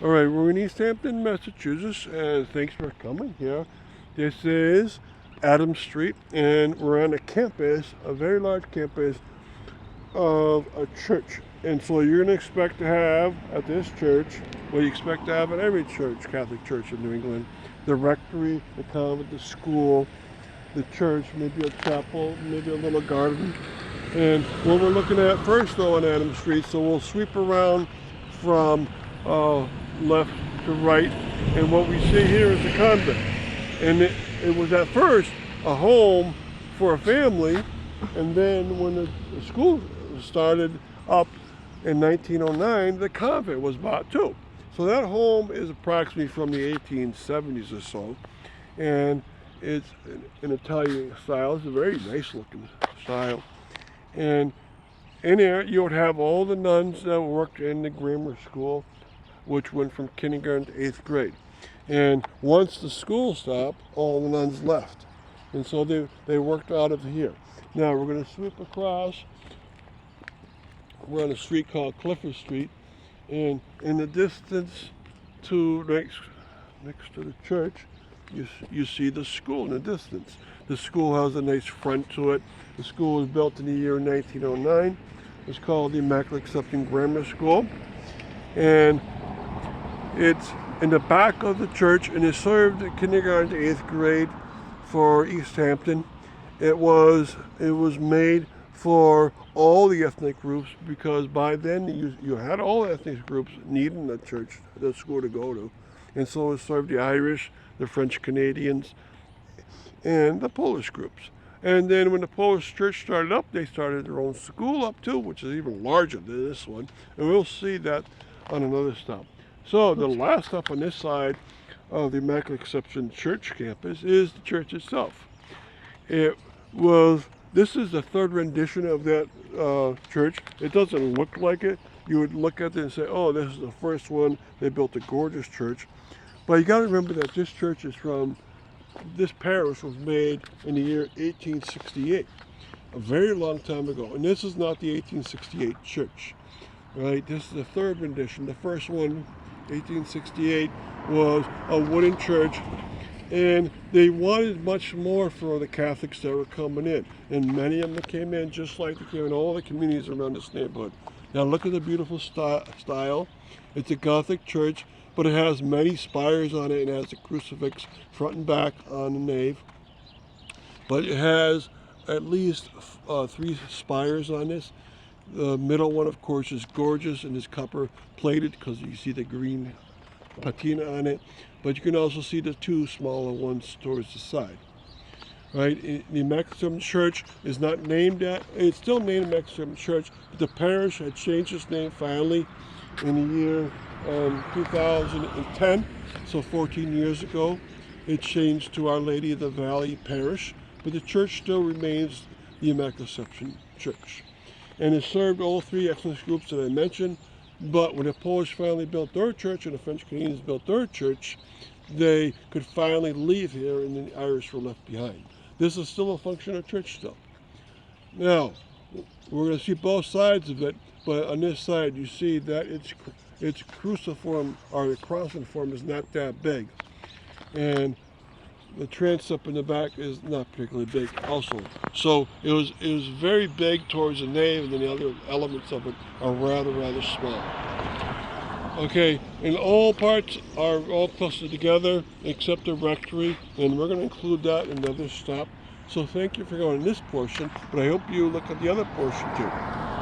All right, we're in Easthampton, Massachusetts, and thanks for coming here. This is Adams Street, and we're on a campus, a very large campus of a church. And so you're going to expect to have at this church what you expect to have at every church, Catholic church in New England: the rectory, the convent, the school, the church, maybe a chapel, maybe a little garden. And what we're looking at first, though, on Adams Street, so we'll sweep around from left to right, and what we see here is a convent. And it was at first a home for a family, and then when the school started up in 1909, the convent was bought too. So that home is approximately from the 1870s or so, and it's an Italian style. It's a very nice looking style. And in there you would have all the nuns that worked in the grammar school, which went from kindergarten to 8th grade. And once the school stopped, all the nuns left. And so they worked out of here. Now we're going to sweep across. We're on a street called Clifford Street. And in the distance to next to the church, you see the school in the distance. The school has a nice front to it. The school was built in the year 1909. It's called the Immaculate Grammar School. And it's in the back of the church, and it served kindergarten to 8th grade for Easthampton. It was made for all the ethnic groups, because by then you had all ethnic groups needing the church, the school to go to. And so it served the Irish, the French Canadians, and the Polish groups. And then when the Polish church started up, they started their own school up too, which is even larger than this one. And we'll see that on another stop. So the last stop on this side of the Immaculate Conception Church campus is the church itself. This is the third rendition of that church. It doesn't look like it. You would look at it and say, oh, this is the first one. They built a gorgeous church. But you got to remember that this parish was made in the year 1868, a very long time ago. And this is not the 1868 church, right? This is the third rendition. The first one, 1868, was a wooden church, and they wanted much more for the Catholics that were coming in. And many of them came in just like they came in all the communities around this neighborhood. Now look at the beautiful style. It's a Gothic church, but it has many spires on it, and it has a crucifix front and back on the nave. But it has at least 3 spires on this. The middle one, of course, is gorgeous and is copper plated because you see the green patina on it. But you can also see the 2 smaller ones towards the side. Right? The Immaculate Church is not named that. It's still named Immaculate Church, but the parish had changed its name finally in the year 2010, so 14 years ago. It changed to Our Lady of the Valley Parish, but the church still remains the Immaculate Conception Church. And it served all 3 ethnic groups that I mentioned, but when the Polish finally built their church and the French Canadians built their church, they could finally leave here and the Irish were left behind. This is still a functional church still. Now, we're going to see both sides of it, but on this side you see that its cruciform, or the crossing form, is not that big. And the transept in the back is not particularly big also. So it was very big towards the nave, and then the other elements of it are rather small. Okay, and all parts are all clustered together except the rectory, and we're going to include that in another stop. So thank you for going this portion, but I hope you look at the other portion too.